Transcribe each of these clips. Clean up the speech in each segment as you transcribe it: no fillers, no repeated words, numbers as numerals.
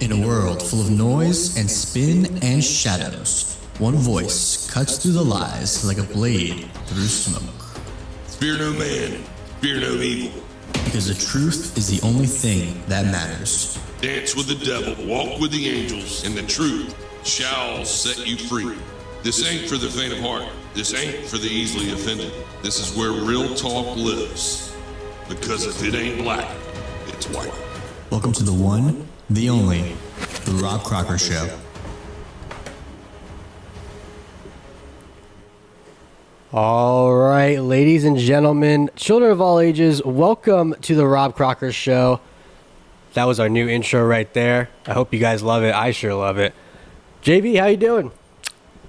In a world full of noise and spin and shadows, one voice cuts through the lies like a blade through smoke. Fear no man, fear no evil. Because the truth is the only thing that matters. Dance with the devil, walk with the angels, and the truth shall set you free. This ain't for the faint of heart. This ain't for the easily offended. This is where real talk lives. Because if it ain't black, it's white. Welcome to the one, the only, the Robb Crocker Show. All right, ladies and gentlemen, children of all ages, welcome to the Robb Crocker Show. That was our new intro right there. I hope you guys love it. I sure love it. JB, how you doing?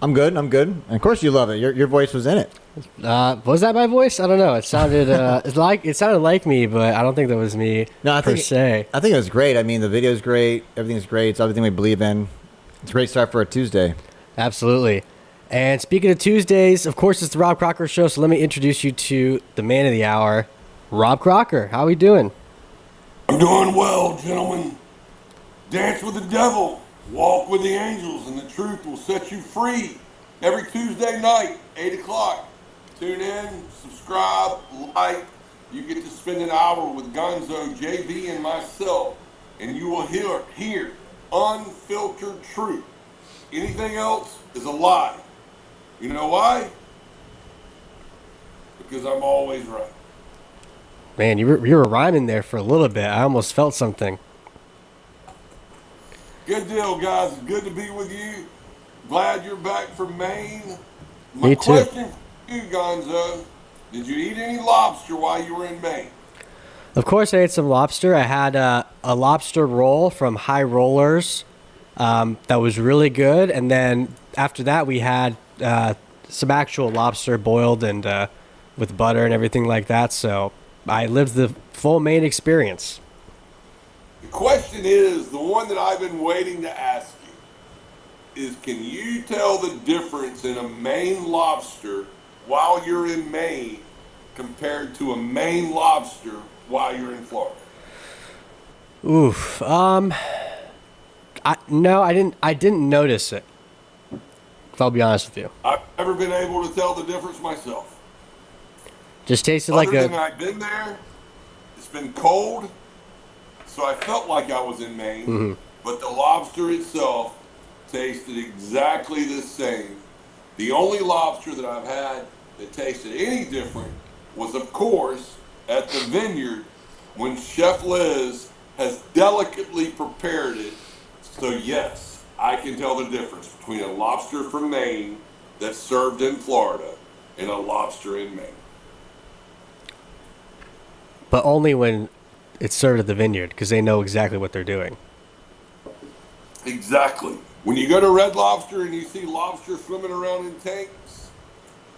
I'm good. And of course you love it. Your voice was in it. Was that my voice? I don't know. It sounded it sounded like me, but I don't think that was me. No, I think it was great. I mean, the video's great. Everything's great. It's everything we believe in. It's a great start for a Tuesday. Absolutely. And speaking of Tuesdays, of course, it's the Robb Crocker Show. So let me introduce you to the man of the hour, Robb Crocker. How are we doing? I'm doing well, gentlemen. Dance with the devil, walk with the angels, and the truth will set you free. Every Tuesday night, 8 o'clock. Tune in, subscribe, like. You get to spend an hour with Gonzo, JB, and myself, and you will hear unfiltered truth. Anything else is a lie. You know why? Because I'm always right. Man, you were rhyming there for a little bit. I almost felt something. Good deal, guys. Good to be with you. Glad you're back from Maine. Me too. My question for you, Gonzo, did you eat any lobster while you were in Maine? Of course, I ate some lobster. I had a lobster roll from High Rollers that was really good. And then after that, we had some actual lobster boiled and with butter and everything like that. So I lived the full Maine experience. The question is, the one that I've been waiting to ask you, is can you tell the difference in a Maine lobster while you're in Maine compared to a Maine lobster while you're in Florida? Oof. No, I didn't notice it. If I'll be honest with you. I've never been able to tell the difference myself. Just tasted Other like than I've been there, it's been cold, so I felt like I was in Maine, Mm-hmm. but the lobster itself tasted exactly the same. The only lobster that I've had that tasted any different was, of course, at the vineyard when Chef Liz has delicately prepared it. So yes, I can tell the difference between a lobster from Maine that's served in Florida and a lobster in Maine. But only when it's served at the vineyard, because they know exactly what they're doing. Exactly. When you go to Red Lobster and you see lobster swimming around in tanks,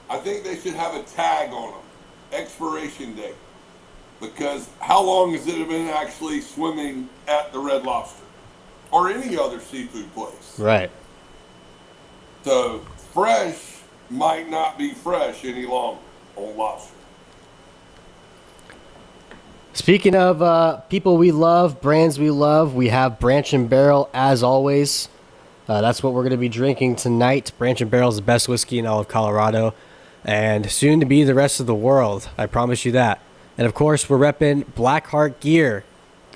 I think they should have a tag on them, expiration date. Because how long has it been actually swimming at the Red Lobster? Or any other seafood place? Right. So fresh might not be fresh any longer on lobster. Speaking of people we love, brands we love, we have Branch and Barrel as always. That's what we're going to be drinking tonight. Branch and Barrel is the best whiskey in all of Colorado, and soon to be the rest of the world. I promise you that. And of course, we're repping Blackheart Gear.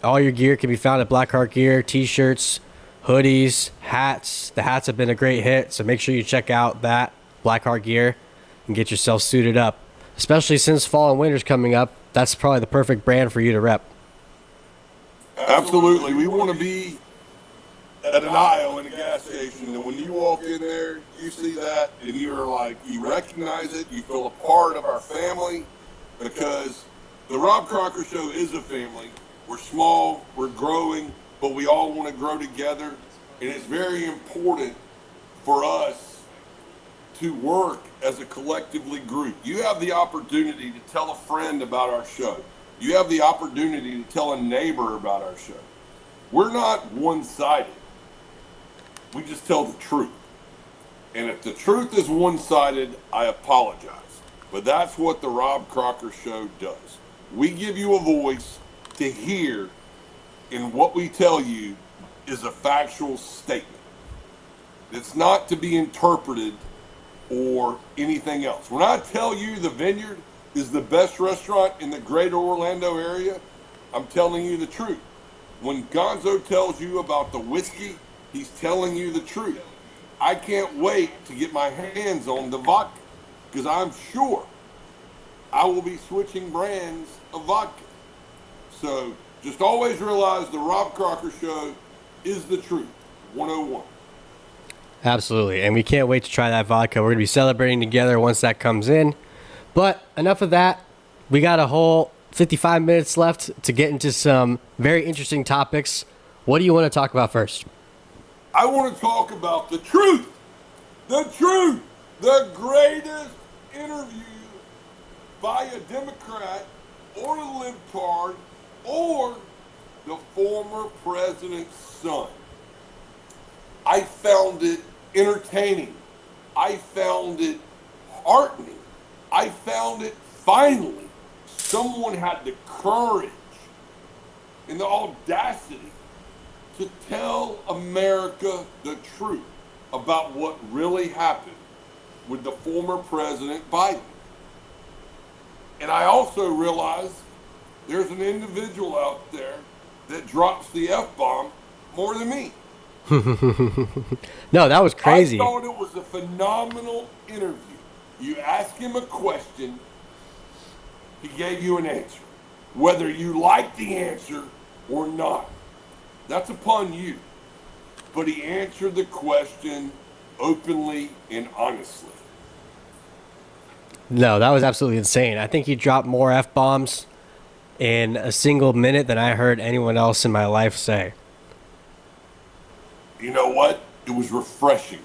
All your gear can be found at Blackheart Gear. T-shirts, hoodies, hats. The hats have been a great hit, so make sure you check out that Blackheart Gear and get yourself suited up. Especially since fall and winter's coming up, that's probably the perfect brand for you to rep. Absolutely. We want to be at an aisle in a gas station, and when you walk in there, you see that, and you're like, you recognize it, you feel a part of our family, because the Robb Crocker Show is a family. We're small, we're growing, but we all want to grow together, and it's very important for us to work as a collectively group. You have the opportunity to tell a friend about our show. You have the opportunity to tell a neighbor about our show. We're not one-sided. We just tell the truth. And if the truth is one-sided, I apologize. But that's what the Robb Crocker Show does. We give you a voice to hear, and what we tell you is a factual statement. It's not to be interpreted or anything else. When I tell you the Vineyard is the best restaurant in the greater Orlando area, I'm telling you the truth. When Gonzo tells you about the whiskey, he's telling you the truth. I can't wait to get my hands on the vodka because I'm sure I will be switching brands of vodka. So just always realize the Robb Crocker Show is the truth. 101. Absolutely. And we can't wait to try that vodka. We're going to be celebrating together once that comes in. But enough of that. We got a whole 55 minutes left to get into some very interesting topics. What do you want to talk about first? I want to talk about the truth. The truth. The greatest interview by a Democrat or a libtard or the former president's son. I found it entertaining. I found it heartening. I found it finally someone had the courage and the audacity to tell America the truth about what really happened with the former President Biden. And I also realized there's an individual out there that drops the F-bomb more than me. No, that was crazy. I thought it was a phenomenal interview. You ask him a question, he gave you an answer. Whether you like the answer or not, that's upon you. But he answered the question openly and honestly. No, that was absolutely insane. I think he dropped more F-bombs in a single minute than I heard anyone else in my life say. You know what? It was refreshing.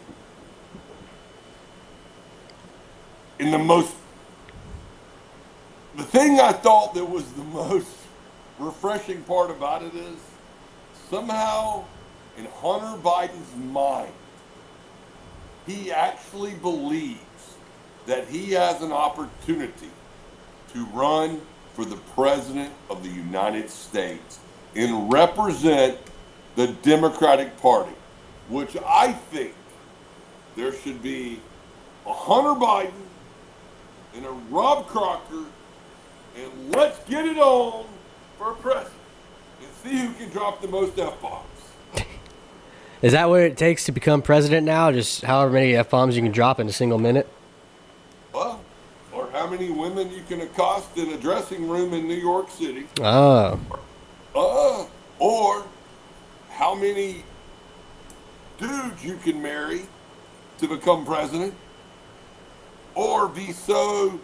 The thing I thought that was the most refreshing part about it is somehow in Hunter Biden's mind, he actually believes that he has an opportunity to run for the President of the United States and represent the Democratic Party, which I think there should be a Hunter Biden and a Robb Crocker, and let's get it on for president and see who can drop the most F-bombs. Is that what it takes to become president now? Just however many F-bombs you can drop in a single minute? Well, or how many women you can accost in a dressing room in New York City. Oh. Or how many dudes you can marry to become president. Or be so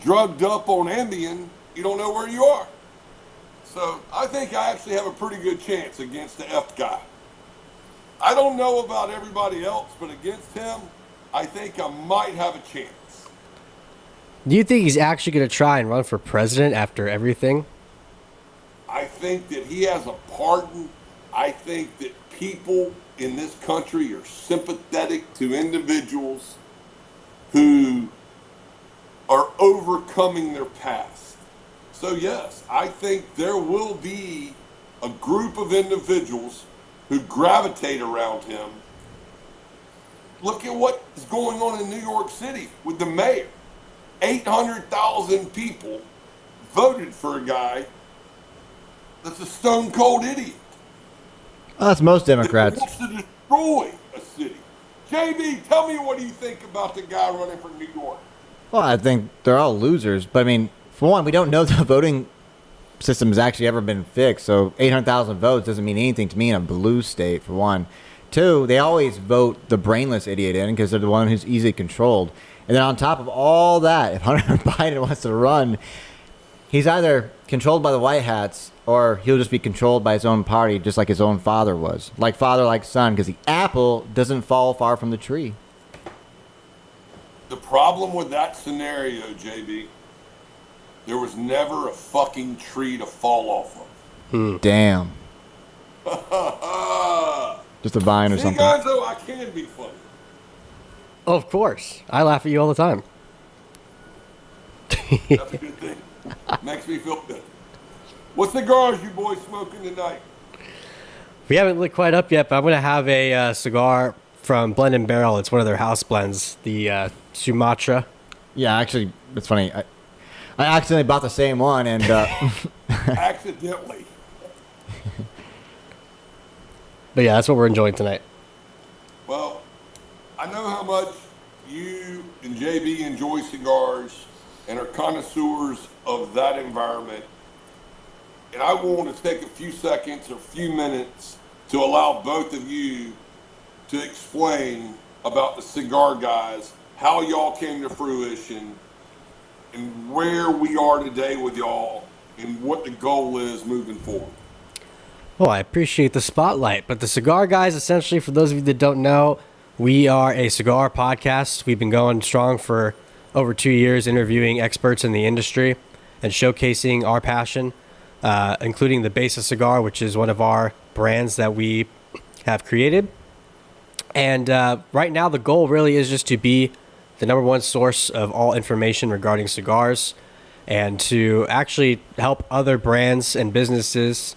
drugged up on Ambien, you don't know where you are. So I think I actually have a pretty good chance against the F guy. I don't know about everybody else, but against him, I think I might have a chance. Do you think he's actually going to try and run for president after everything? I think that he has a pardon. I think that people in this country are sympathetic to individuals who are overcoming their past. So yes, I think there will be a group of individuals who gravitate around him. Look at what is going on in New York City with the mayor. 800,000 people voted for a guy that's a stone cold idiot. Oh, that's most Democrats. That wants to destroy a city. JB, tell me what do you think about the guy running for New York? Well, I think they're all losers. But, I mean, for one, we don't know the voting system has actually ever been fixed. So 800,000 votes doesn't mean anything to me in a blue state, for one. Two, they always vote the brainless idiot in because they're the one who's easily controlled. And then on top of all that, if Hunter Biden wants to run, he's either controlled by the white hats or he'll just be controlled by his own party, just like his own father was. Like father, like son, because the apple doesn't fall far from the tree. The problem with that scenario, JB, there was never a fucking tree to fall off of. Damn. Just a vine or See, something. Gonzo, I can be funny. Of course. I laugh at you all the time. That's a good thing. Makes me feel good. What cigars you boys smoking tonight? We haven't lit quite up yet, but I'm going to have a cigar from Blend and Barrel. It's one of their house blends, the Sumatra. Yeah, actually, it's funny. I accidentally bought the same one, and Accidentally. But yeah, that's what we're enjoying tonight. Well, I know how much you and JB enjoy cigars and are connoisseurs of that environment. And I want to take a few seconds or a few minutes to allow both of you to explain about the Cigar Guys, how y'all came to fruition, and where we are today with y'all, and what the goal is moving forward. Well, I appreciate the spotlight. But the Cigar Guys, essentially, for those of you that don't know, we are a cigar podcast. We've been going strong for over 2 years, interviewing experts in the industry and showcasing our passion, including the Besa cigar, which is one of our brands that we have created. And right now, the goal really is just to be the number one source of all information regarding cigars and to actually help other brands and businesses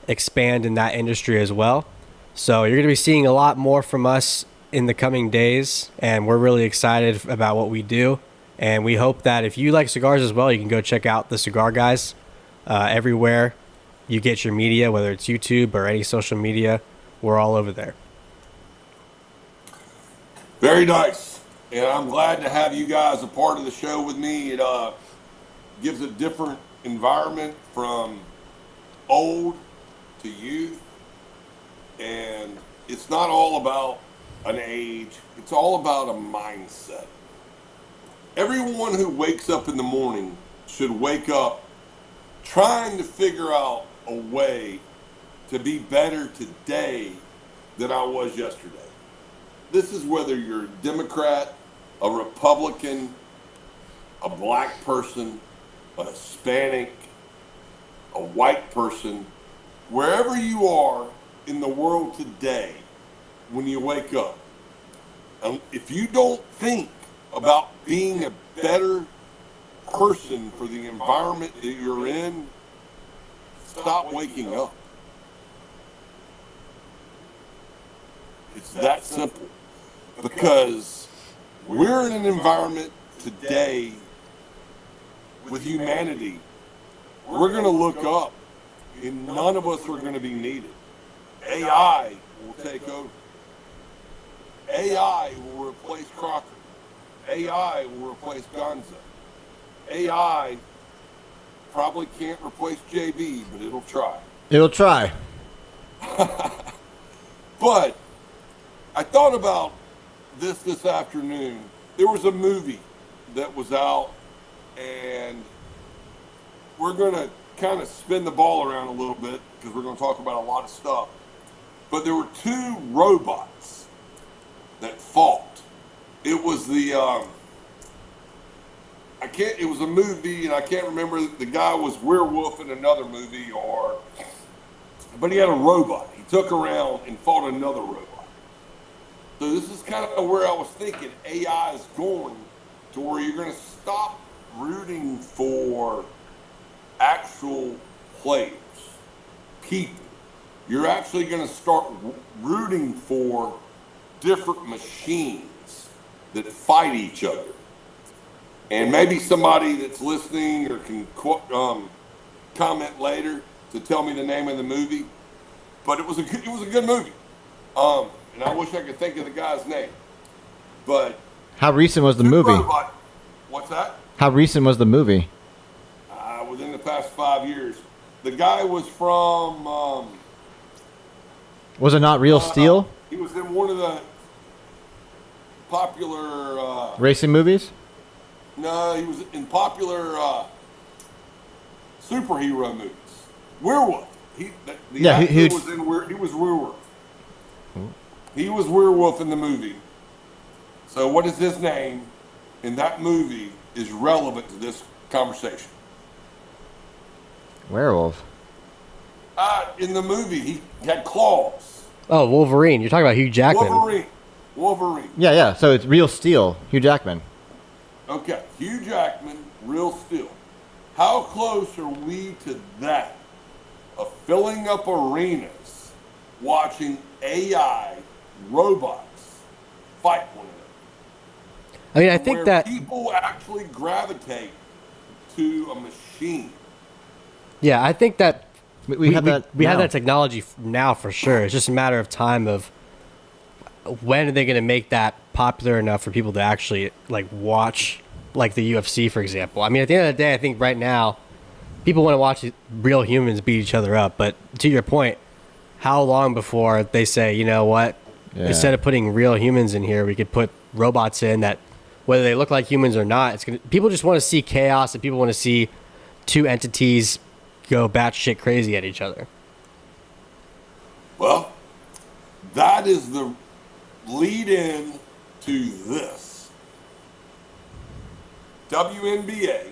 expand in that industry as well. So you're going to be seeing a lot more from us in the coming days, and we're really excited about what we do. And we hope that if you like cigars as well, you can go check out the Cigar Guys everywhere you get your media, whether it's YouTube or any social media. We're all over there. Very nice. And I'm glad to have you guys a part of the show with me. It gives a different environment from old to youth. And it's not all about an age. It's all about a mindset. Everyone who wakes up in the morning should wake up trying to figure out a way to be better today than I was yesterday. This is whether you're a Democrat, a Republican, a black person, a Hispanic, a white person, wherever you are in the world today when you wake up. If you don't think about being a better person for the environment that you're in, stop waking up. It's that simple. Because we're in an environment today with humanity. We're going to look up and none of us are going to be needed. AI will take over. AI will replace Crocker. AI will replace Gonzo. AI probably can't replace JB, but it'll try. it'll try. But I thought about this afternoon. There was a movie that was out, and we're going to kind of spin the ball around a little bit because we're going to talk about a lot of stuff. But there were two robots that fought. It was it was a movie, and I can't remember, the guy was werewolf in another movie, but he had a robot. He took around and fought another robot. So this is kind of where I was thinking AI is going, to where you're going to stop rooting for actual players, people. You're actually going to start rooting for different machines that fight each other. And maybe somebody that's listening or can comment later to tell me the name of the movie. But it was a good movie. And I wish I could think of the guy's name. But How recent was the movie? What's that? How recent was the movie? Within the past 5 years. The guy was from... Was it not Real Steel? He was in one of the popular... Racing movies? No, he was in popular superhero movies. Werewolf. He was Werewolf. He was Werewolf in the movie. So what is his name in that movie is relevant to this conversation. Werewolf. In the movie, he had claws. Oh, Wolverine. You're talking about Hugh Jackman. Wolverine. Yeah. So it's Real Steel. Hugh Jackman. Okay, Hugh Jackman, Real Steel. How close are we to that? Of filling up arenas watching AI robots fight one another. I mean, I think Where that people actually gravitate to a machine. yeah, I think that We have that. we have now. that technology now for sure. It's just a matter of time of when are they going to make that popular enough for people to actually like watch, like the UFC, for example. I mean, at the end of the day, I think right now people want to watch real humans beat each other up. But to your point, how long before they say, you know what, Yeah. instead of putting real humans in here, we could put robots in that, whether they look like humans or not, it's gonna. People just want to see chaos, and people want to see two entities go batshit crazy at each other. Well, that is the lead in to this. WNBA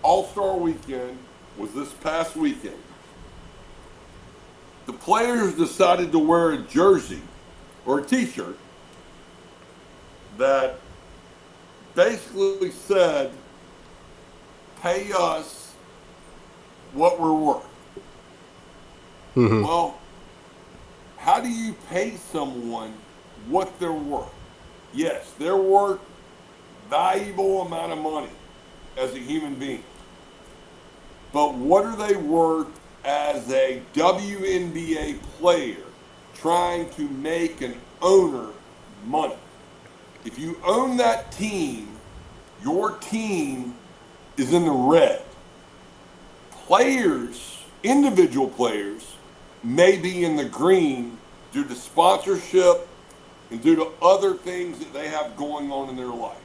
All-Star Weekend was this past weekend. The players decided to wear a jersey or a t-shirt that basically said, pay us what we're worth. Well, how do you pay someone what they're worth? Yes, they're worth valuable amount of money as a human being. But what are they worth as a WNBA player trying to make an owner money? If you own that team, your team is in the red. Players, individual players, may be in the green due to sponsorship and due to other things that they have going on in their life.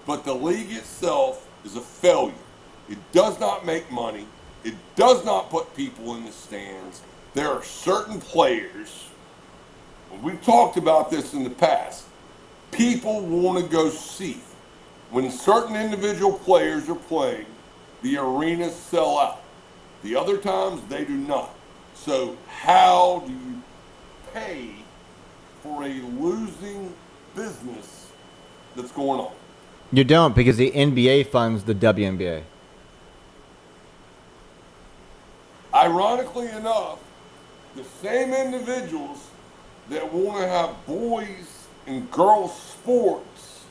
But the league itself is a failure. It does not make money. It does not put people in the stands. There are certain players, we've talked about this in the past, people want to go see. When certain individual players are playing, the arenas sell out. The other times, they do not. So how do you pay for a losing business that's going on? You don't, because the NBA funds the WNBA. Ironically enough, the same individuals that want to have boys and girls sports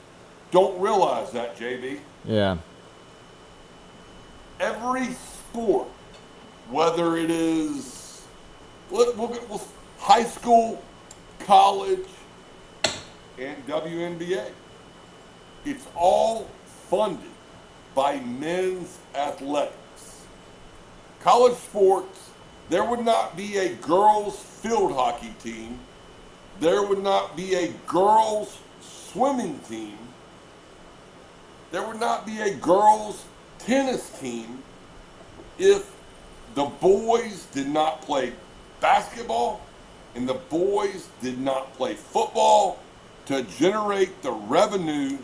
don't realize that, JB. Yeah. Every sport, whether it is high school, college, and WNBA, it's all funded by men's athletics. College sports, there would not be a girls' field hockey team. There would not be a girls' swimming team. There would not be a girls' tennis team if the boys did not play basketball and the boys did not play football to generate the revenue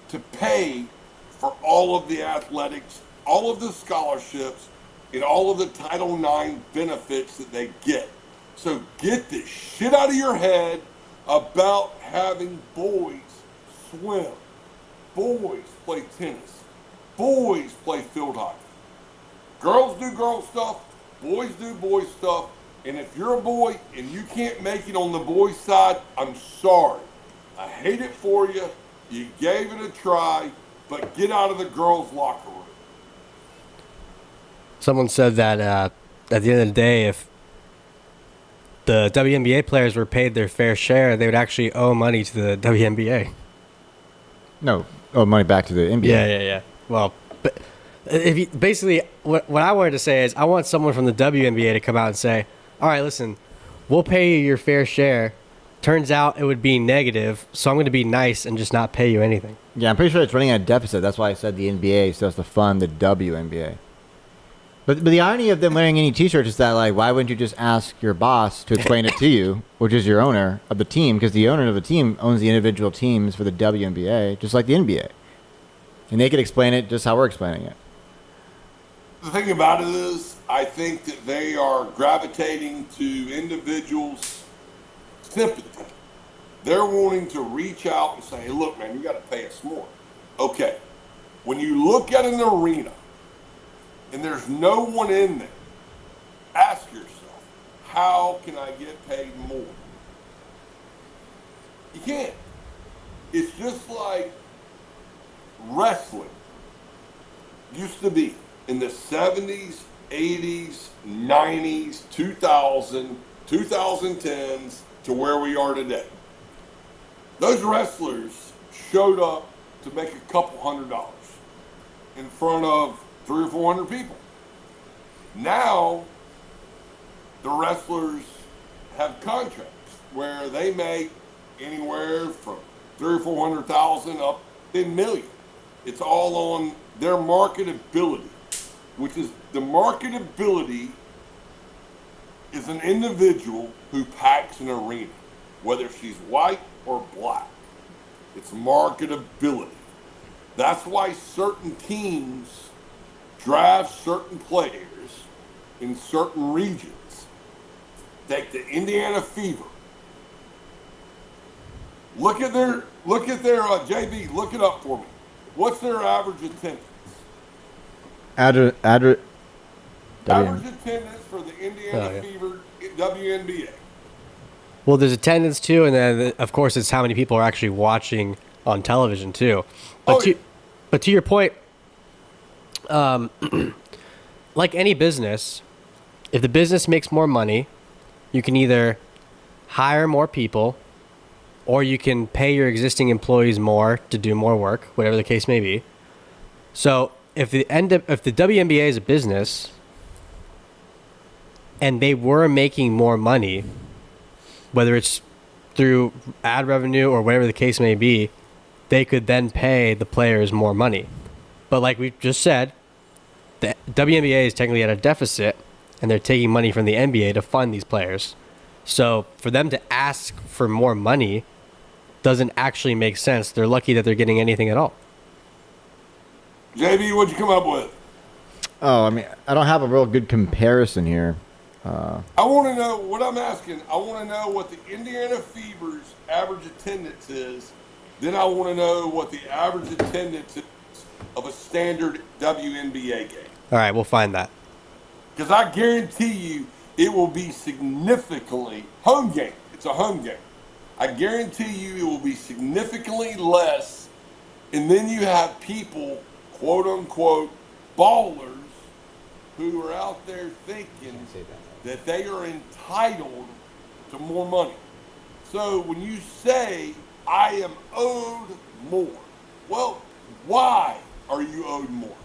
to pay for all of the athletics, all of the scholarships, and all of the Title IX benefits that they get. So get this shit out of your head about having boys swim, boys play tennis, boys play field hockey. Girls do girl stuff, boys do boy stuff, and if you're a boy and you can't make it on the boys' side, I'm sorry. I hate it for you. You gave it a try, but get out of the girls' locker room. Someone said that at the end of the day, if the WNBA players were paid their fair share, they would actually owe money to the WNBA. No. Oh, money back to the NBA. Yeah. Well, but if you, basically, what I wanted to say is I want someone from the WNBA to come out and say, all right, listen, we'll pay you your fair share. Turns out it would be negative, so I'm going to be nice and just not pay you anything. Yeah, I'm pretty sure it's running at a deficit. That's why I said the NBA so as to fund the WNBA. But the irony of them wearing any T-shirts is that, like, why wouldn't you just ask your boss to explain it to you, which is your owner of the team, because the owner of the team owns the individual teams for the WNBA, just like the NBA. And they could explain it just how we're explaining it. The thing about it is, I think that they are gravitating to individuals' sympathy. They're wanting to reach out and say, hey, look, man, you got to pay us more. Okay, when you look at an arena and there's no one in there, ask yourself, how can I get paid more? You can't. It's just like wrestling used to be in the 70s, 80s, 90s, 2000, 2010s to where we are today. Those wrestlers showed up to make a couple $100 in front of 300 or 400 people. Now, the wrestlers have contracts where they make anywhere from 300 or 400,000 up in million. It's all on their marketability, which is the marketability is an individual who packs an arena, whether she's white or black. It's marketability. That's why certain teams draft certain players in certain regions. Take the Indiana Fever. Look at their JB. Look it up for me. What's their average attendance? Average Average attendance for the Indiana Fever WNBA. Well, there's attendance too, and then of course it's how many people are actually watching on television too. But to your point, like any business, if the business makes more money, you can either hire more people, or you can pay your existing employees more to do more work, whatever the case may be. So if the WNBA is a business and they were making more money, whether it's through ad revenue or whatever the case may be, they could then pay the players more money. But like we just said, the WNBA is technically at a deficit, and they're taking money from the NBA to fund these players. So for them to ask for more money doesn't actually make sense. They're lucky that they're getting anything at all. JB, what'd you come up with? Oh, I mean, I don't have a real good comparison here. I want to know what I'm asking. I want to know what the Indiana Fever's average attendance is. Then I want to know what the average attendance is of a standard WNBA game. All right, we'll find that. Because I guarantee you it will be significantly home game. It's a home game. I guarantee you it will be significantly less. And then you have people, quote unquote, ballers, who are out there thinking that they are entitled to more money. So when you say, I am owed more, well, why are you owed more?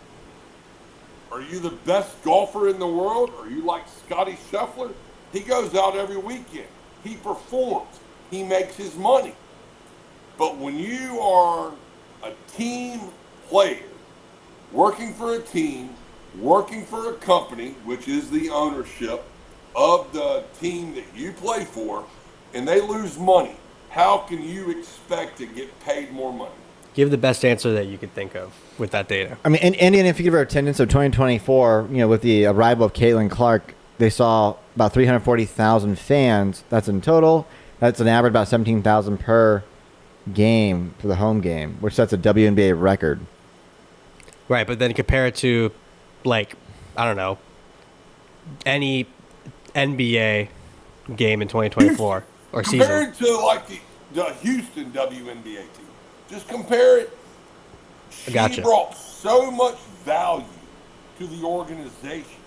Are you the best golfer in the world? Are you like Scotty Scheffler? He goes out every weekend. He performs. He makes his money. But when you are a team player, working for a team, working for a company, which is the ownership of the team that you play for, and they lose money, how can you expect to get paid more money? Give the best answer that you could think of with that data. I mean, in Indiana Fever attendance of 2024, with the arrival of Caitlin Clark, they saw about 340,000 fans. That's in total. That's an average about 17,000 per game for the home game, which sets a WNBA record. Right, but then compare it to, like, I don't know, any NBA game in 2024 or season. Compare it to, like, the Houston WNBA team. Just compare it. She Gotcha. brought so much value to the organization.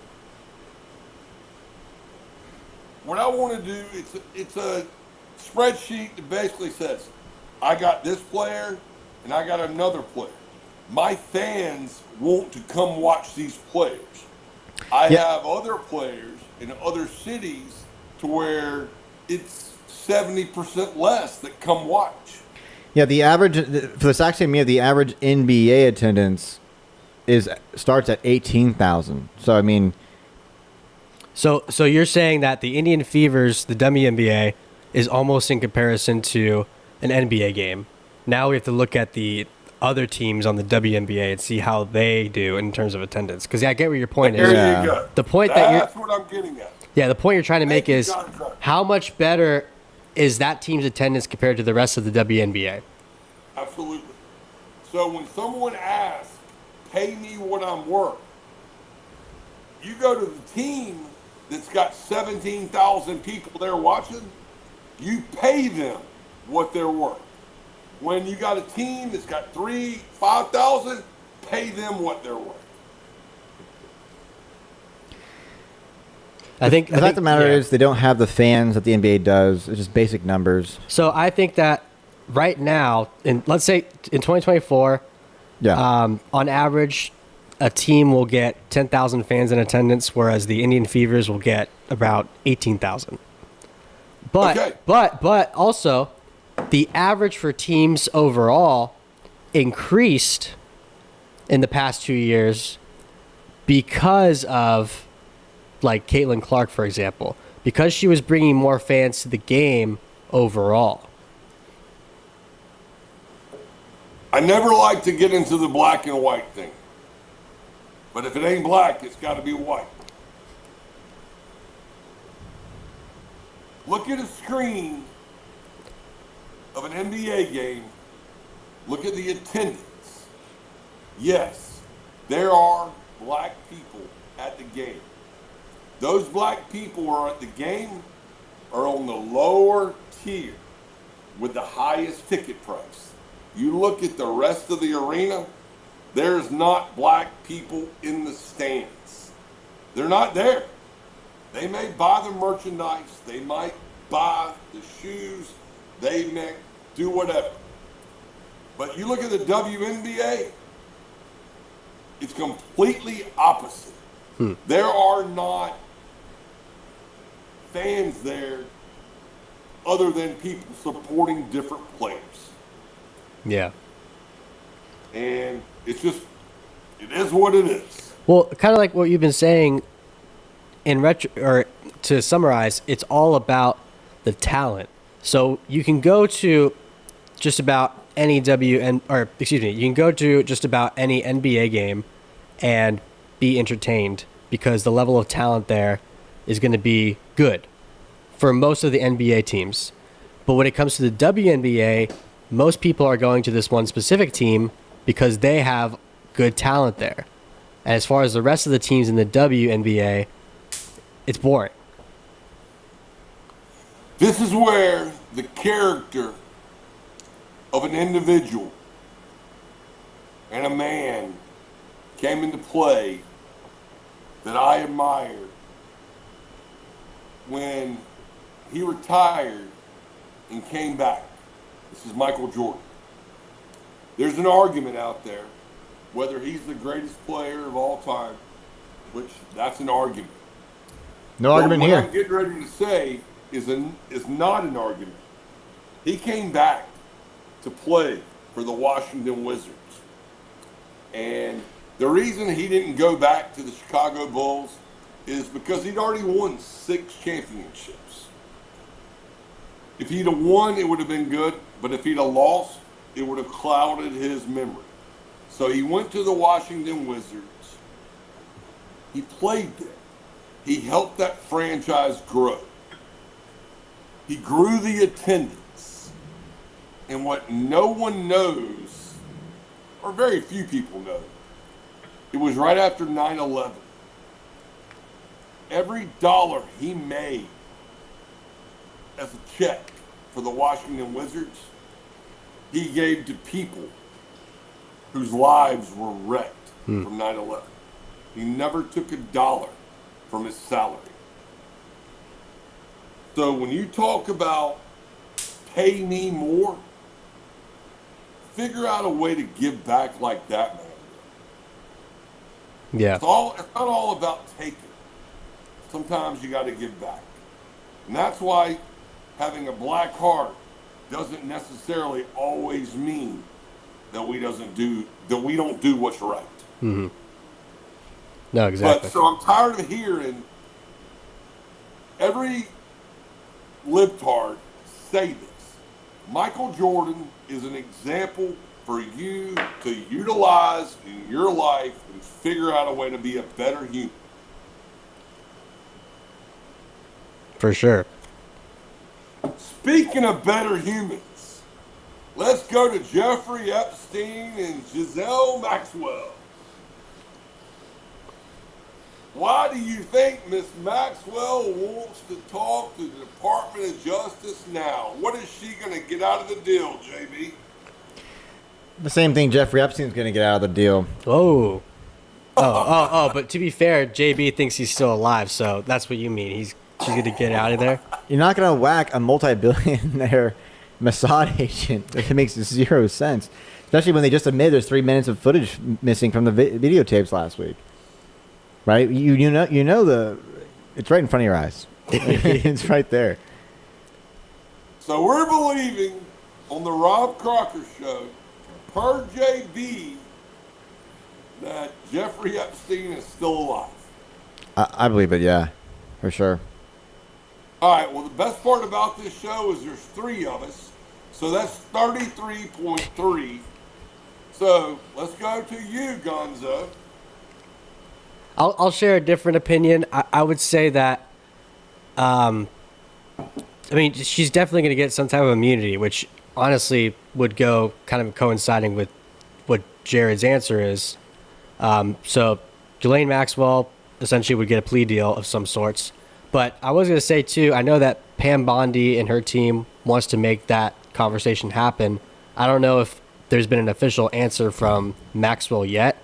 What I want to do, it's a spreadsheet that basically says, I got this player and I got another player. My fans want to come watch these players. I have other players in other cities to where it's 70% less that come watch. Yeah, the average for the Sac State, the average NBA attendance starts at 18,000. So I mean, so you're saying that the Indian Fevers, the WNBA, is almost in comparison to an NBA game. Now we have to look at the other teams on the WNBA and see how they do in terms of attendance. Because I get where your point is. There you go. The point That's what I'm getting at. Yeah, the point you're trying to make is Jonathan. how much better is that team's attendance compared to the rest of the WNBA? Absolutely. So when someone asks, pay me what I'm worth, you go to the team that's got 17,000 people there watching, you pay them what they're worth. When you got a team that's got 5,000, pay them what they're worth. I think The fact of the matter yeah. is they don't have the fans that the NBA does. It's just basic numbers. So I think that right now, let's say in 2024, Yeah. on average, a team will get 10,000 fans in attendance, whereas the Indian Fevers will get about 18,000. But Okay. but also, the average for teams overall increased in the past 2 years because of, like, Caitlin Clark, for example, because she was bringing more fans to the game overall. I never like to get into the black and white thing. But if it ain't black, it's got to be white. Look at a screen of an NBA game. Look at the attendance. Yes, there are black people at the game. Those black people are at the game are on the lower tier with the highest ticket price. You look at the rest of the arena, there's not black people in the stands. They're not there. They may buy the merchandise, they might buy the shoes, they may do whatever. But you look at the WNBA, it's completely opposite. There are not fans there other than people supporting different players. Yeah. And it's just, it is what it is. Well, kind of like what you've been saying or to summarize, it's all about the talent. So you can go to just about any you can go to just about any NBA game and be entertained because the level of talent there is going to be good for most of the NBA teams. But when it comes to the WNBA, most people are going to this one specific team because they have good talent there. And as far as the rest of the teams in the WNBA, it's boring. This is where the character of an individual and a man came into play that I admired when he retired and came back. This is Michael Jordan. There's an argument out there whether he's the greatest player of all time, which that's an argument. No argument what here. I'm getting ready to say is not an argument. He came back to play for the Washington Wizards. And the reason he didn't go back to the Chicago Bulls is because he'd already won 6 championships. If he'd have won, it would have been good. But if he'd have lost, it would have clouded his memory. So he went to the Washington Wizards. He played there. He helped that franchise grow. He grew the attendance. And what no one knows, or very few people know, it was right after 9/11. Every dollar he made as a check for the Washington Wizards, he gave to people whose lives were wrecked from 9/11. He never took a dollar from his salary. So when you talk about pay me more, figure out a way to give back like that, man. Yeah. It's not all about taking. Sometimes you got to give back. And that's why having a black heart doesn't necessarily always mean that we don't do what's right. Mm-hmm. No, exactly. But so I'm tired of hearing every libtard say this. Michael Jordan is an example for you to utilize in your life and figure out a way to be a better human. For sure. Speaking of better humans, let's go to Jeffrey Epstein and Giselle Maxwell. Why do you think Miss Maxwell wants to talk to the Department of Justice now? What is she going to get out of the deal, JB? The same thing Jeffrey Epstein's going to get out of the deal. Oh. But to be fair, JB thinks he's still alive, so that's what you mean. She's going to get out of there? You're not going to whack a multi-billionaire Mossad agent. It makes zero sense. Especially when they just admitted there's 3 minutes of footage missing from the videotapes last week. Right? You know it's right in front of your eyes. It's right there. So we're believing on the Robb Crocker show, per JB, that Jeffrey Epstein is still alive. I believe it, yeah. For sure. All right, well, the best part about this show is there's 3 of us. So that's 33.3. So let's go to you, Gonzo. I'll share a different opinion. I would say that, she's definitely going to get some type of immunity, which honestly would go kind of coinciding with what Jared's answer is. So Ghislaine Maxwell essentially would get a plea deal of some sorts. But I was going to say, too, I know that Pam Bondi and her team wants to make that conversation happen. I don't know if there's been an official answer from Maxwell yet.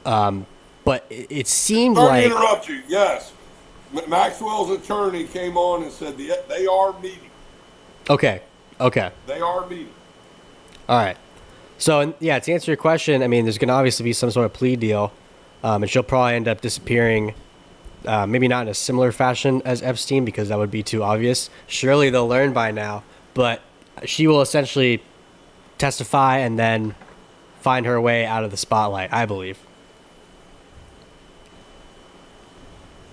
But it seemed Sorry like... to interrupt you. Yes. Maxwell's attorney came on and said they are meeting. Okay. They are meeting. All right. So, yeah, to answer your question, there's going to obviously be some sort of plea deal. And she'll probably end up disappearing, maybe not in a similar fashion as Epstein, because that would be too obvious. Surely they'll learn by now. But she will essentially testify and then find her way out of the spotlight, I believe.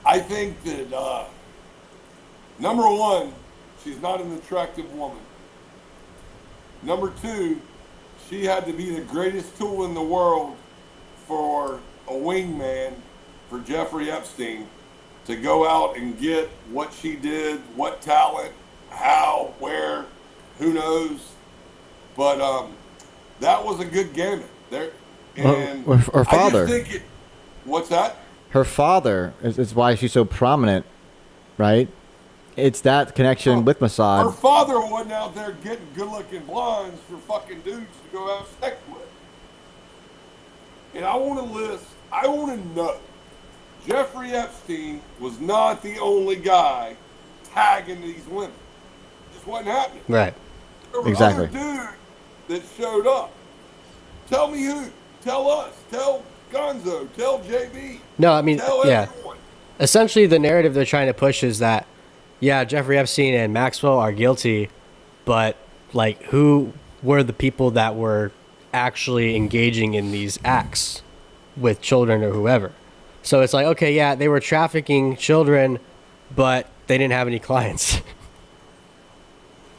I think that, number 1, she's not an attractive woman. Number 2, she had to be the greatest tool in the world for a wingman for Jeffrey Epstein to go out and get what she did, what talent, how, where, who knows. But that was a good gambit there. And her father. I just think what's that? Her father is why she's so prominent, right? It's that connection with Mossad. Her father wasn't out there getting good-looking blondes for fucking dudes to go have sex with. And I want to know, Jeffrey Epstein was not the only guy tagging these women. It just wasn't happening. Right. There were Exactly. other dudes that showed up. Tell me who. Tell us. Tell Gonzo. Tell JB. No, Tell yeah. everyone. Essentially, the narrative they're trying to push is that, yeah, Jeffrey Epstein and Maxwell are guilty, but, who were the people that were actually engaging in these acts with children or whoever? So it's like, okay, yeah, they were trafficking children, but they didn't have any clients.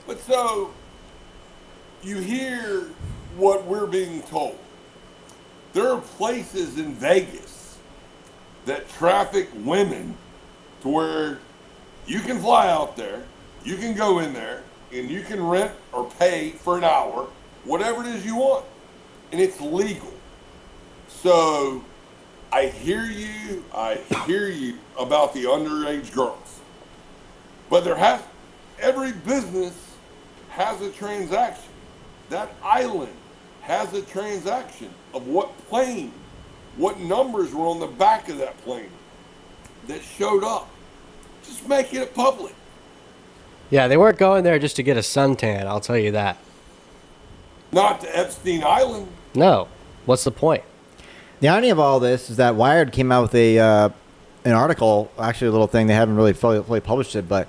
But so, you hear what we're being told. There are places in Vegas that traffic women to where you can fly out there, you can go in there, and you can rent or pay for an hour, whatever it is you want. And it's legal. So, I hear you about the underage girls. But every business has a transaction. That island has a transaction of what numbers were on the back of that plane that showed up. Just make it public. Yeah, they weren't going there just to get a suntan, I'll tell you that. Not to Epstein Island. No. What's the point? The irony of all this is that Wired came out with an article, actually a little thing, they haven't really fully published it, but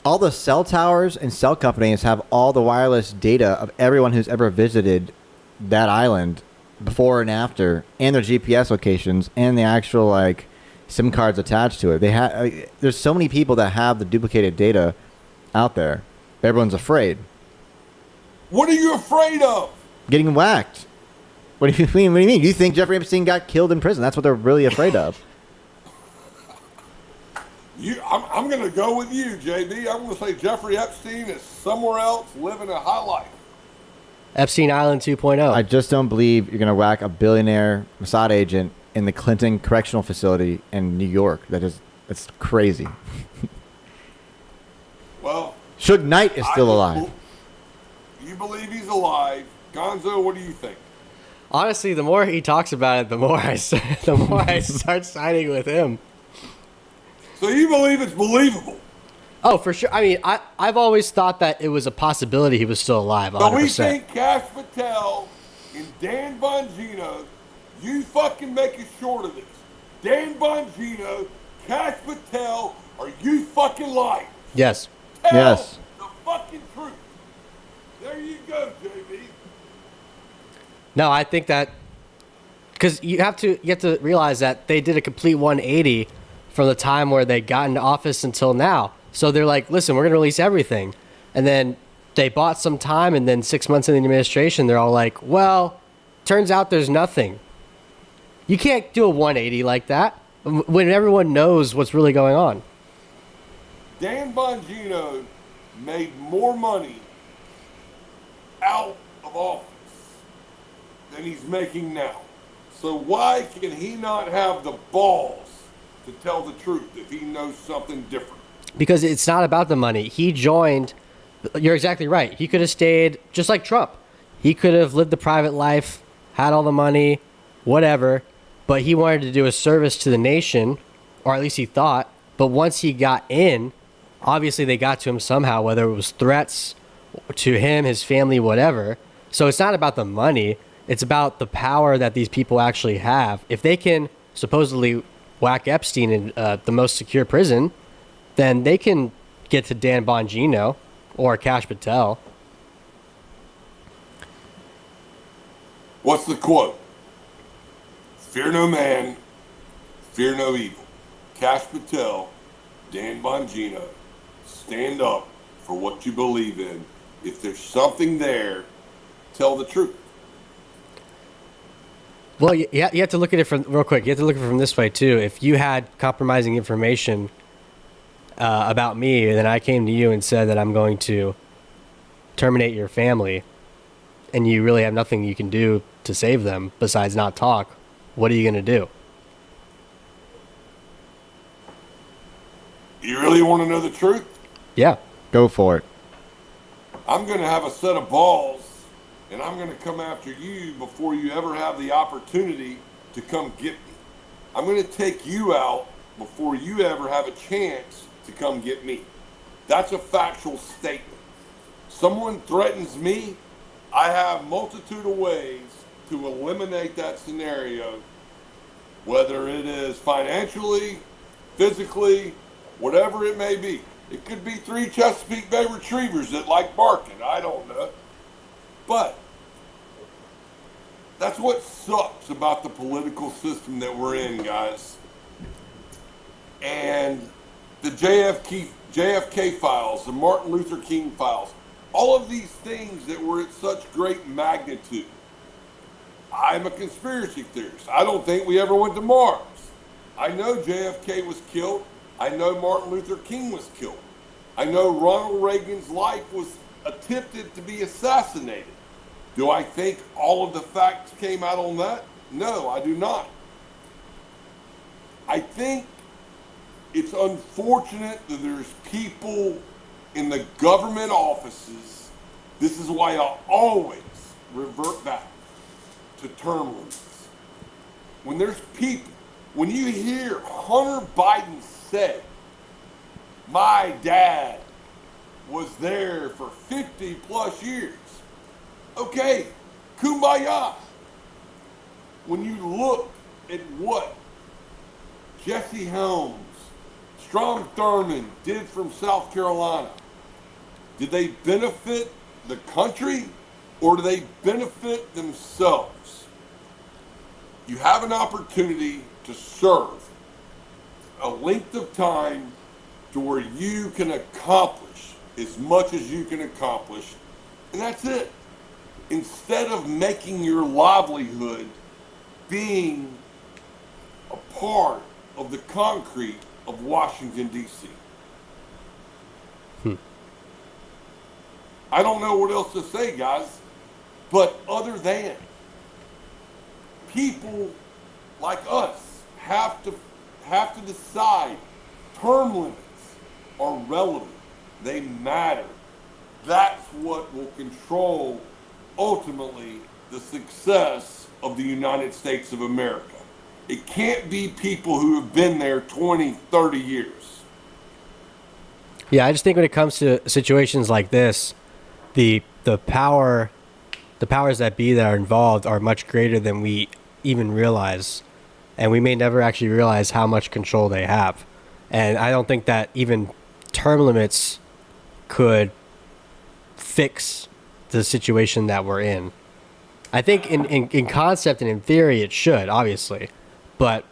all the cell towers and cell companies have all the wireless data of everyone who's ever visited that island before and after, and their GPS locations, and the actual SIM cards attached to it. There's so many people that have the duplicated data out there. Everyone's afraid. What are you afraid of? Getting whacked. What do you mean? What do you mean? You think Jeffrey Epstein got killed in prison? That's what they're really afraid of. I'm going to go with you, JB. I'm going to say Jeffrey Epstein is somewhere else living a high life. Epstein Island 2.0. I just don't believe you're going to whack a billionaire Mossad agent in the Clinton Correctional Facility in New York. That's crazy. Well, Suge Knight is still alive. You believe he's alive. Gonzo, what do you think? Honestly, the more he talks about it, the more I start siding with him. So you believe it's believable? Oh, for sure. I mean, I've always thought that it was a possibility he was still alive. 100%. But we think Cash Patel and Dan Bongino, you fucking make it short of this. Dan Bongino, Cash Patel, are you fucking lying? Yes. Tell Yes. the fucking truth. There you go, JB. No, I think that because you have to realize that they did a complete 180 from the time where they got into office until now. So they're like, listen, we're going to release everything. And then they bought some time, and then 6 months in the administration, they're all like, well, turns out there's nothing. You can't do a 180 like that when everyone knows what's really going on. Dan Bongino made more money out of office than he's making now. So why can he not have the balls to tell the truth if he knows something different? Because it's not about the money. He joined. You're exactly right. He could have stayed just like Trump. He could have lived the private life, had all the money, whatever. But he wanted to do a service to the nation, or at least he thought. But once he got in, obviously they got to him somehow, whether it was threats to him, his family, whatever. So it's not about the money. It's about the power that these people actually have. If they can supposedly whack Epstein in the most secure prison, then they can get to Dan Bongino or Cash Patel. What's the quote? Fear no man, fear no evil. Cash Patel, Dan Bongino, stand up for what you believe in. If there's something there, tell the truth. Well, you have to look at it from real quick. You have to look at it from this way too. If you had compromising information about me, and then I came to you and said that I'm going to terminate your family, and you really have nothing you can do to save them besides not talk, what are you going to do? You really want to know the truth? Yeah. Go for it. I'm going to have a set of balls, and I'm going to come after you before you ever have the opportunity to come get me. I'm going to take you out before you ever have a chance to come get me. That's a factual statement. Someone threatens me, I have multitude of ways to eliminate that scenario, whether it is financially, physically, whatever it may be. It could be 3 Chesapeake Bay Retrievers that like barking. I don't know. But that's what sucks about the political system that we're in, guys. And the JFK files, the Martin Luther King files, all of these things that were at such great magnitude. I'm a conspiracy theorist. I don't think we ever went to Mars. I know JFK was killed. I know Martin Luther King was killed. I know Ronald Reagan's life was attempted to be assassinated. Do I think all of the facts came out on that? No, I do not. I think it's unfortunate that there's people in the government offices. This is why I always revert back to term limits. When there's people, when you hear Hunter Biden say, my dad was there for 50 plus years. Okay, kumbaya. When you look at what Jesse Helms, Strom Thurmond did from South Carolina, did they benefit the country or do they benefit themselves? You have an opportunity to serve a length of time to where you can accomplish as much as you can accomplish, and that's it. Instead of making your livelihood being a part of the concrete of Washington, D.C. I don't know what else to say, guys, but other than people like us, have to decide term limits are relevant. They matter. That's what will control, ultimately, the success of the United States of America. It can't be people who have been there 20, 30 years. Yeah, I just think when it comes to situations like this, the powers that be that are involved are much greater than we even realize, and we may never actually realize how much control they have. And I don't think that even term limits could fix the situation that we're in. I think in concept and in theory it should, obviously. But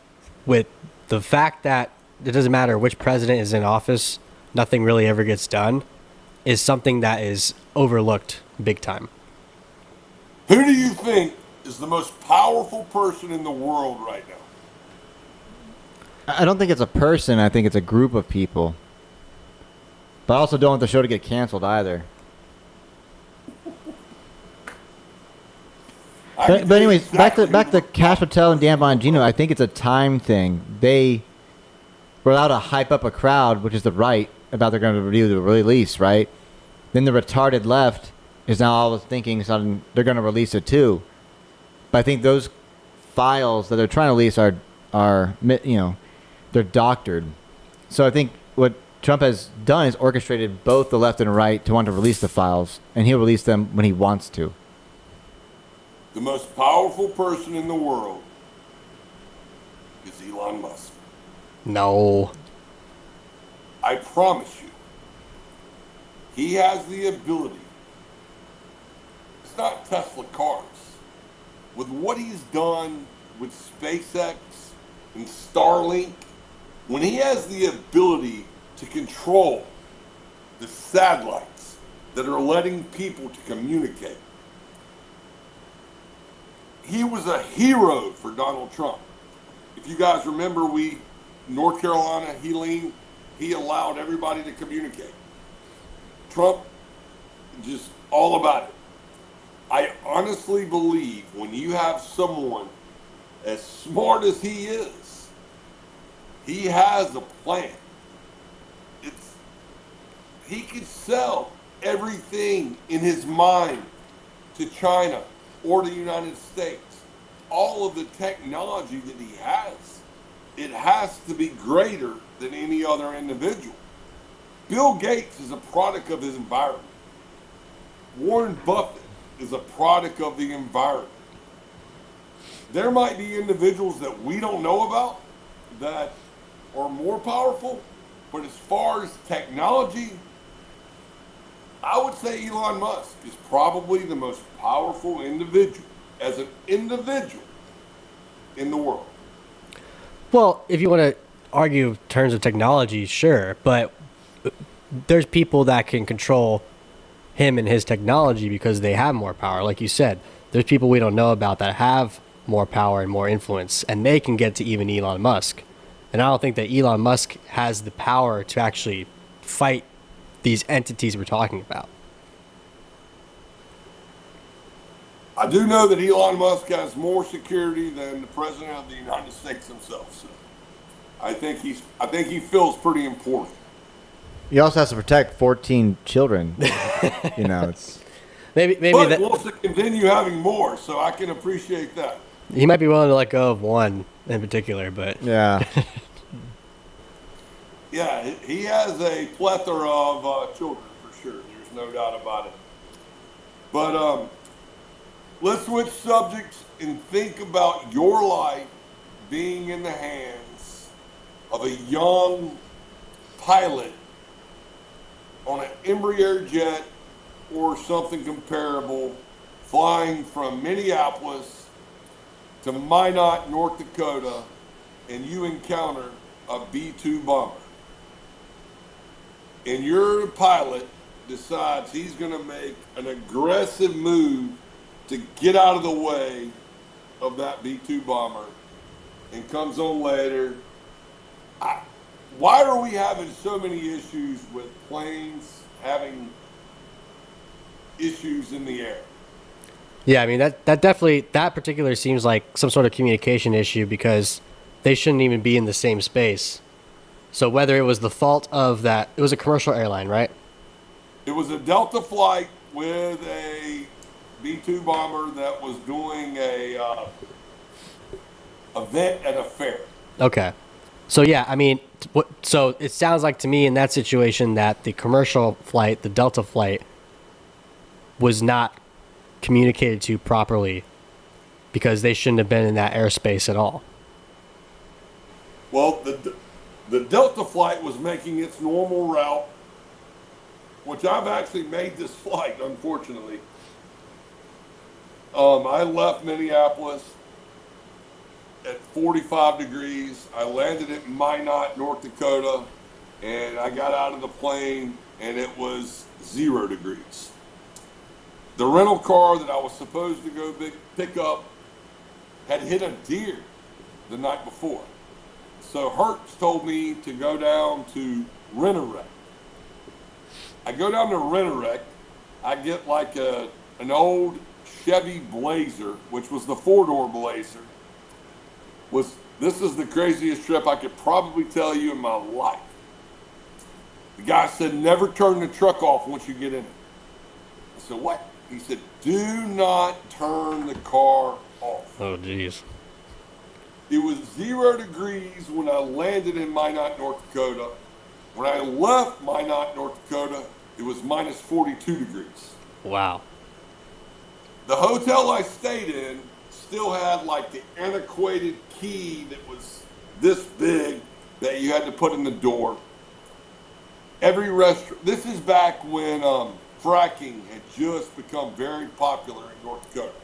with the fact that it doesn't matter which president is in office, nothing really ever gets done, is something that is overlooked big time. Who do you think is the most powerful person in the world right now? I don't think it's a person. I think it's a group of people. But I also don't want the show to get canceled either. But anyways, back to Cash Patel and Dan Bongino. I think it's a time thing. They were allowed to hype up a crowd, which is the right, about they're going to review the release, right? Then the retarded left is now all thinking something they're going to release it too. But I think those files that they're trying to release are they're doctored. So I think what Trump has done is orchestrated both the left and right to want to release the files, and he'll release them when he wants to. The most powerful person in the world is Elon Musk. No. I promise you, he has the ability. It's not Tesla cars. With what he's done with SpaceX and Starlink, when he has the ability to control the satellites that are letting people to communicate, he was a hero for Donald Trump. If you guys remember, North Carolina, he allowed everybody to communicate. Trump, just all about it. I honestly believe when you have someone as smart as he is, he has a plan. He could sell everything in his mind to China or the United States. All of the technology that he has, it has to be greater than any other individual. Bill Gates is a product of his environment. Warren Buffett is a product of the environment. There might be individuals that we don't know about that are more powerful, but as far as technology, I would say Elon Musk is probably the most powerful individual, as an individual, in the world. Well, if you want to argue in terms of technology, sure, but there's people that can control him and his technology because they have more power. Like you said, there's people we don't know about that have more power and more influence, and they can get to even Elon Musk. And I don't think that Elon Musk has the power to actually fight these entities we're talking about. I do know that Elon Musk has more security than the President of the United States himself. So I think he feels pretty important. He also has to protect 14 children. It's Maybe But that wants to continue having more, so I can appreciate that. he might be willing to let go of one in particular, but yeah. Yeah, he has a plethora of children for sure. There's no doubt about it. But let's switch subjects and think about your life being in the hands of a young pilot on an Embraer jet or something comparable, flying from Minneapolis to Minot, North Dakota, and you encounter a B-2 bomber. And your pilot decides he's going to make an aggressive move to get out of the way of that B-2 bomber and comes on later. Why are we having so many issues with planes having issues in the air? Yeah, I mean that definitely that particular seems like some sort of communication issue because they shouldn't even be in the same space. So whether it was the fault of that, it was a commercial airline, right? It was a Delta flight with a B-2 bomber that was doing a event at a fair. Okay. So yeah, I mean, so it sounds like to me in that situation that the commercial flight, the Delta flight, was not communicated to properly because they shouldn't have been in that airspace at all. Well, the Delta flight was making its normal route, which I've actually made this flight, unfortunately. I left Minneapolis at 45 degrees. I landed at Minot, North Dakota, and I got out of the plane, and it was 0 degrees. The rental car that I was supposed to go pick up had hit a deer the night before. So Hertz told me to go down to Rent-A-Wreck. I go down to Rent-A-Wreck. I get like an old Chevy Blazer, which was the 4-door Blazer. This is the craziest trip I could probably tell you in my life. The guy said, never turn the truck off once you get in it. I said, what? He said, do not turn the car off. Oh, jeez. It was 0 degrees when I landed in Minot, North Dakota. When I left Minot, North Dakota, it was minus 42 degrees. Wow. The hotel I stayed in still had like the antiquated key that was this big that you had to put in the door. Every restaurant, this is back when fracking had just become very popular in North Dakota.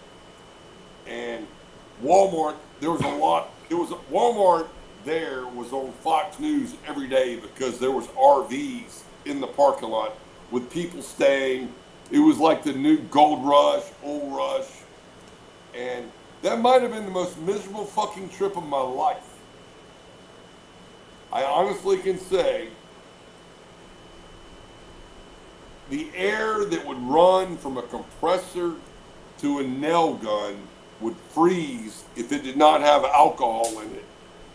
And Walmart, Walmart there was on Fox News every day because there was RVs in the parking lot with people staying. It was like the new gold rush, old rush. And that might have been the most miserable fucking trip of my life. I honestly can say the air that would run from a compressor to a nail gun would freeze if it did not have alcohol in it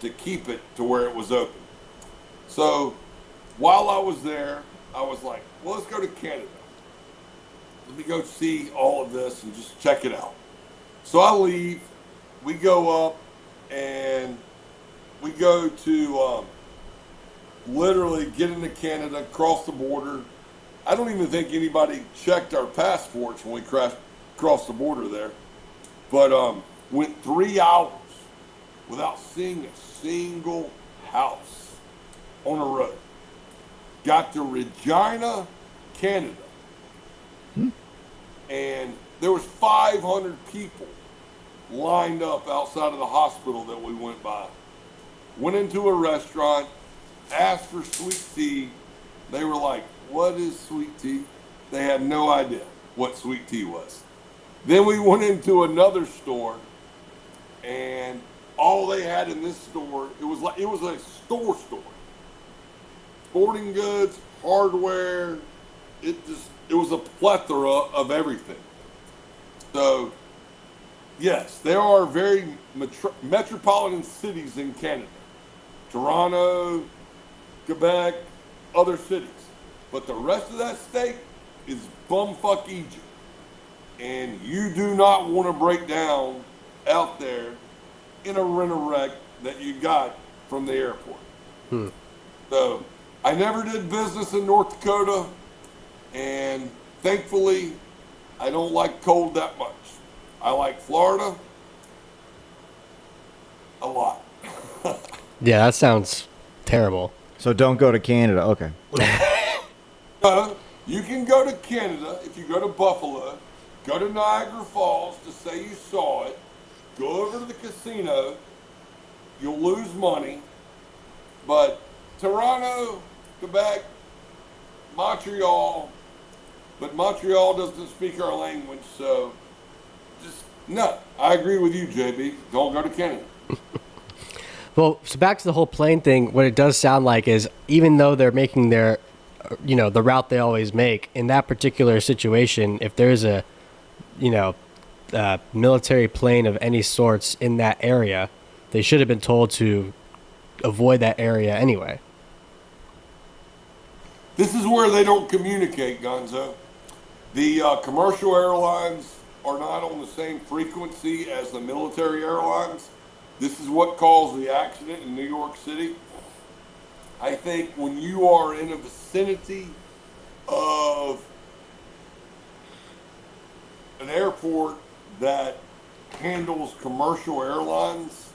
to keep it to where it was open. So while I was there, I was like, well, let's go to Canada. Let me go see all of this and just check it out. So I leave, we go up, and we go to literally get into Canada, cross the border. I don't even think anybody checked our passports when we crossed the border there. But went 3 hours without seeing a single house on a road. Got to Regina, Canada. And there was 500 people lined up outside of the hospital that we went by. Went into a restaurant, asked for sweet tea. They were like, what is sweet tea? They had no idea what sweet tea was. Then we went into another store, and all they had in this store, it was a store. Sporting goods, hardware, it was a plethora of everything. So, yes, there are very metropolitan cities in Canada. Toronto, Quebec, other cities. But the rest of that state is bumfuck Egypt. And you do not want to break down out there in a Rent-A-Wreck that you got from the airport. So, I never did business in North Dakota, and thankfully, I don't like cold that much. I like Florida a lot. Yeah, that sounds terrible. So don't go to Canada. Okay. You can go to Canada if you go to Buffalo, go to Niagara Falls to say you saw it, go over to the casino, you'll lose money, but Toronto, Quebec, Montreal, but Montreal doesn't speak our language, so just, no. I agree with you, JB. Don't go to Canada. Well, so back to the whole plane thing, what it does sound like is even though they're making their, the route they always make, in that particular situation, if there's a, military plane of any sorts in that area, they should have been told to avoid that area anyway. This is where they don't communicate, Gonzo. The commercial airlines are not on the same frequency as the military airlines. This is what caused the accident in New York City. I think when you are in a vicinity of an airport that handles commercial airlines,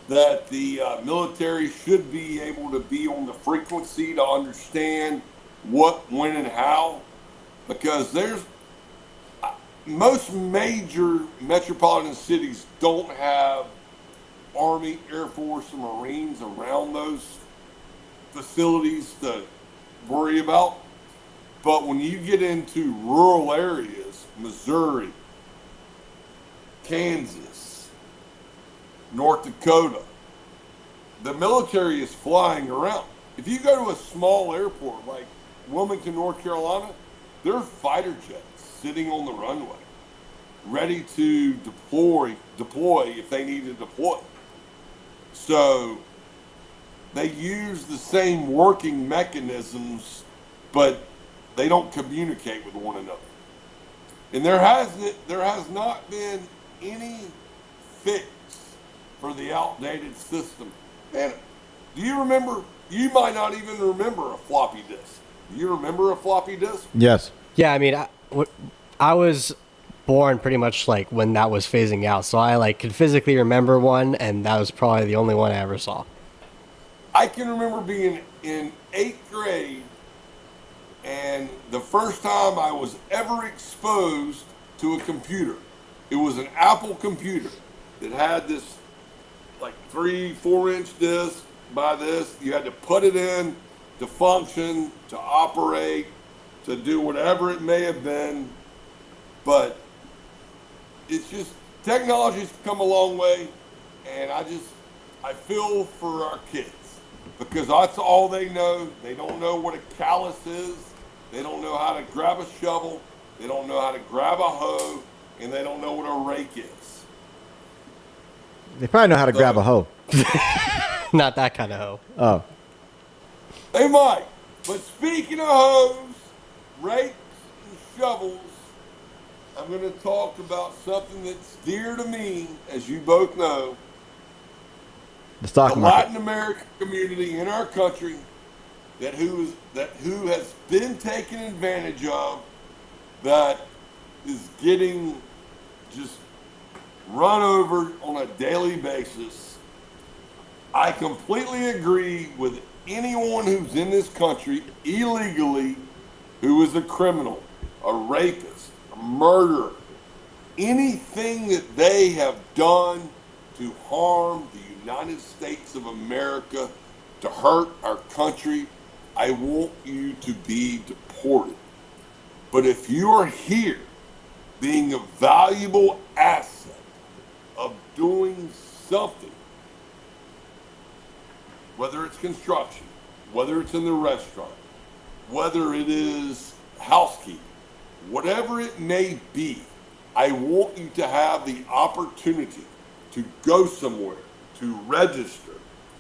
that the military should be able to be on the frequency to understand what, when, and how, because there's most major metropolitan cities don't have Army, Air Force, and Marines around those facilities to worry about. But when you get into rural areas, Missouri, Kansas, North Dakota, the military is flying around. If you go to a small airport like Wilmington, North Carolina, there are fighter jets sitting on the runway, ready to deploy if they need to deploy. So they use the same working mechanisms, but they don't communicate with one another. And there has not been any fix for the outdated system. And do you remember? You might not even remember a floppy disk. Do you remember a floppy disk? Yes. Yeah, I mean, I was born pretty much like when that was phasing out, so I like can physically remember one, and that was probably the only one I ever saw. I can remember being in 8th grade, and the first time I was ever exposed to a computer. It was an Apple computer that had this like 3-4 inch disc by this. You had to put it in to function, to operate, to do whatever it may have been. But it's just, technology's come a long way, and I feel for our kids because that's all they know. They don't know what a callus is. They don't know how to grab a shovel. They don't know how to grab a hoe, and they don't know what a rake is. They probably know how to grab a hoe. Not that kind of hoe. Oh. They might. But speaking of hoes, rakes, and shovels, I'm going to talk about something that's dear to me, as you both know. The stock The market. Latin American community in our country who has been taken advantage of, that is getting just run over on a daily basis. I completely agree with anyone who's in this country illegally who is a criminal, a rapist, a murderer, anything that they have done to harm the United States of America, to hurt our country. I want you to be deported. But if you are here being a valuable asset of doing something, whether it's construction, whether it's in the restaurant, whether it is housekeeping, whatever it may be, I want you to have the opportunity to go somewhere, to register,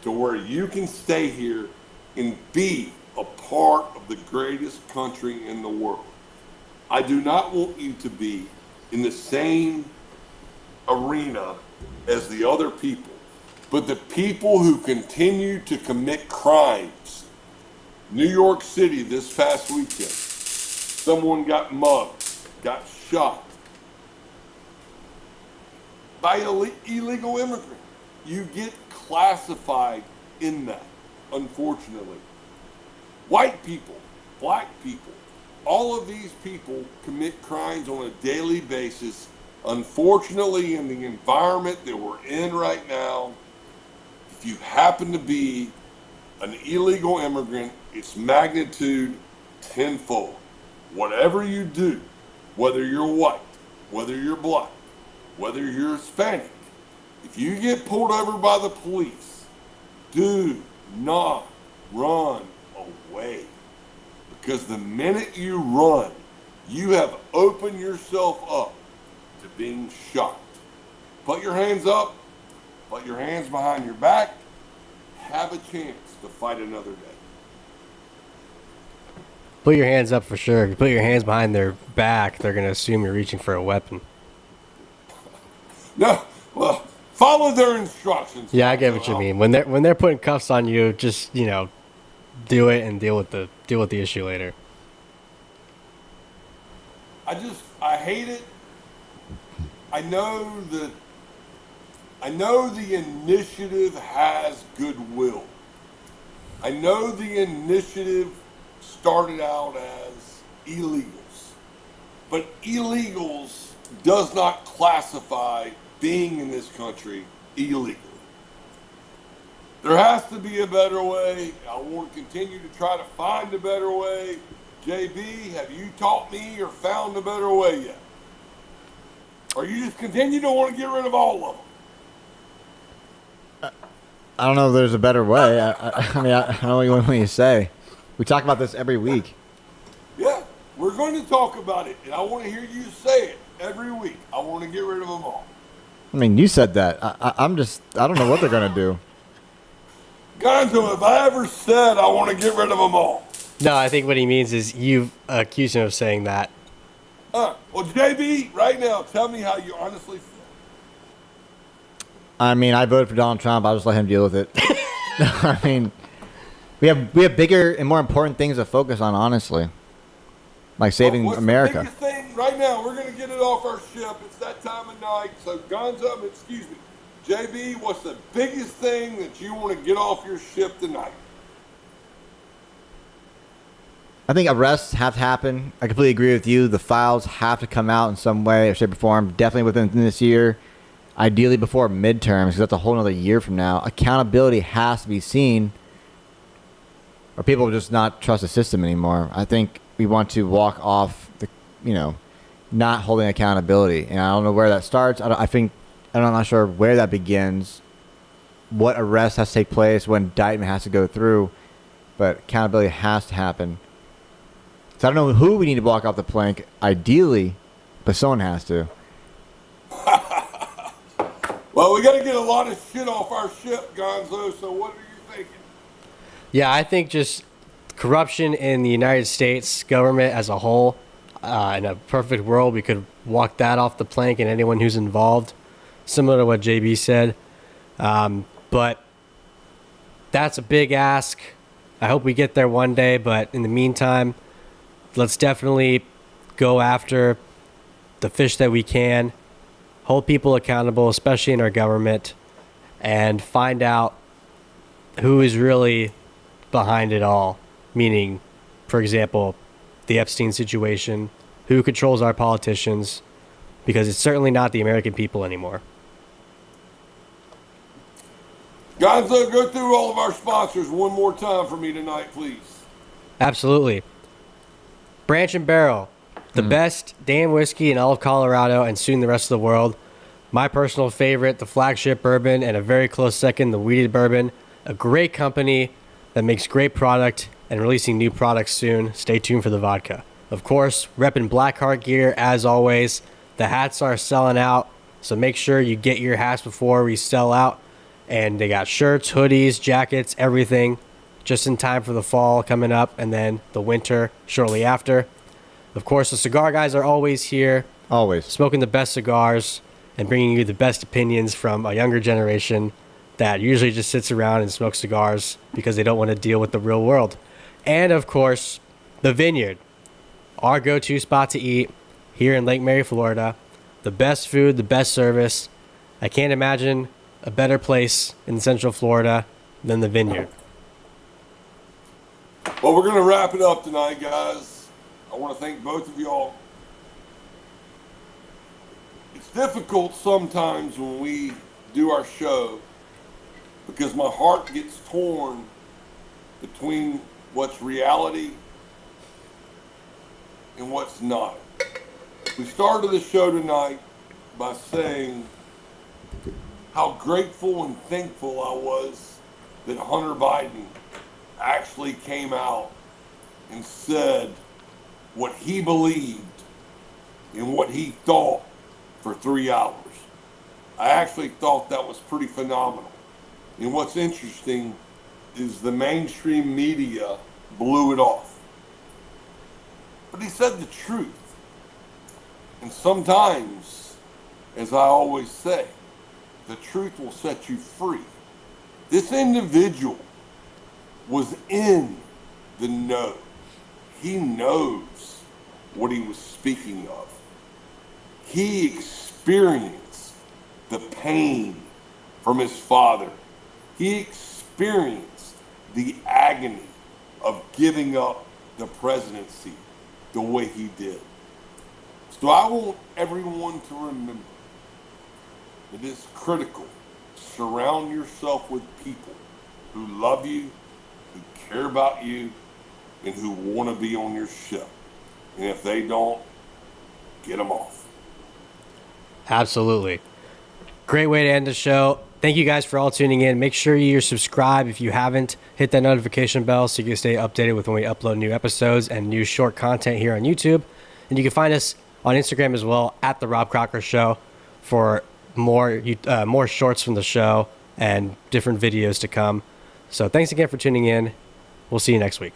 to where you can stay here and be a part of the greatest country in the world. I do not want you to be in the same arena as the other people, but the people who continue to commit crimes. New York City this past weekend, someone got mugged, got shot by an illegal immigrant. You get classified in that, unfortunately. White people, black people, all of these people commit crimes on a daily basis. Unfortunately, in the environment that we're in right now, if you happen to be an illegal immigrant, it's magnitude tenfold. Whatever you do, whether you're white, whether you're black, whether you're Hispanic, if you get pulled over by the police, do not run away. Because the minute you run, you have opened yourself up to being shocked. Put your hands up, put your hands behind your back, have a chance to fight another day. Put your hands up for sure. If you put your hands behind their back, they're going to assume you're reaching for a weapon. No, well, follow their instructions. Yeah, I get what you mean. When they're putting cuffs on you, just, do it and deal with the issue later. I hate it. I know the initiative has goodwill. I know the initiative started out as illegals, but illegals does not classify being in this country illegally. There has to be a better way. I want to continue to try to find a better way. JB, have you taught me or found a better way yet? Or you just continue to want to get rid of all of them? I don't know if there's a better way. I don't know what you want me to say. We talk about this every week. Yeah, we're going to talk about it, and I want to hear you say it every week. I want to get rid of them all. I mean, you said that. I don't know what they're going to do. Gonzo, have I ever said I want to get rid of them all? No, I think what he means is you've accused him of saying that. Well, JB, right now, tell me how you honestly feel. I mean, I voted for Donald Trump. I'll just let him deal with it. I mean, we have bigger and more important things to focus on, honestly. Like saving what's America. The biggest thing right now, we're going to get it off our ship. It's that time of night. So, Gonzo, excuse me. JB, what's the biggest thing that you want to get off your ship tonight? I think arrests have to happen. I completely agree with you. The files have to come out in some way or shape or form. Definitely within this year. Ideally before midterms, because that's a whole other year from now. Accountability has to be seen, or people will just not trust the system anymore. I think we want to walk off the, not holding accountability. And I don't know where that starts. I'm not sure where that begins, what arrest has to take place, what indictment has to go through, but accountability has to happen. So I don't know who we need to walk off the plank, ideally, but someone has to. Well, we got to get a lot of shit off our ship, Gonzo, so what are you thinking? Yeah, I think just corruption in the United States government as a whole, in a perfect world, we could walk that off the plank and anyone who's involved, similar to what JB said. But that's a big ask. I hope we get there one day, but in the meantime, let's definitely go after the fish that we can, hold people accountable, especially in our government, and find out who is really behind it all. Meaning, for example, the Epstein situation, who controls our politicians, because it's certainly not the American people anymore. Gonzo, go through all of our sponsors one more time for me tonight, please. Absolutely. Branch and Barrel, the best damn whiskey in all of Colorado and soon the rest of the world. My personal favorite, the flagship bourbon, and a very close second, the wheated bourbon. A great company that makes great product and releasing new products soon. Stay tuned for the vodka. Of course, repping Blackheart gear as always. The hats are selling out, so make sure you get your hats before we sell out. And they got shirts, hoodies, jackets, everything, just in time for the fall coming up, and then the winter shortly after. Of course, the cigar guys are always here. Always. Smoking the best cigars and bringing you the best opinions from a younger generation that usually just sits around and smokes cigars because they don't want to deal with the real world. And, of course, the Vineyard, our go-to spot to eat here in Lake Mary, Florida. The best food, the best service. I can't imagine a better place in Central Florida than the Vineyard. Well, we're going to wrap it up tonight, guys. I want to thank both of y'all. It's difficult sometimes when we do our show because my heart gets torn between what's reality and what's not. We started the show tonight by saying how grateful and thankful I was that Hunter Biden actually came out and said what he believed and what he thought for 3 hours. I actually thought that was pretty phenomenal. And what's interesting is the mainstream media blew it off. But he said the truth. And sometimes, as I always say, the truth will set you free. This individual was in the know. He knows what he was speaking of. He experienced the pain from his father. He experienced the agony of giving up the presidency the way he did. So I want everyone to remember it is critical to surround yourself with people who love you, who care about you, and who want to be on your ship. And if they don't, get them off. Absolutely. Great way to end the show. Thank you guys for all tuning in. Make sure you're subscribed if you haven't. Hit that notification bell so you can stay updated with when we upload new episodes and new short content here on YouTube. And you can find us on Instagram as well, at The Robb Crocker Show, for more shorts from the show and different videos to come. So thanks again for tuning in. We'll see you next week.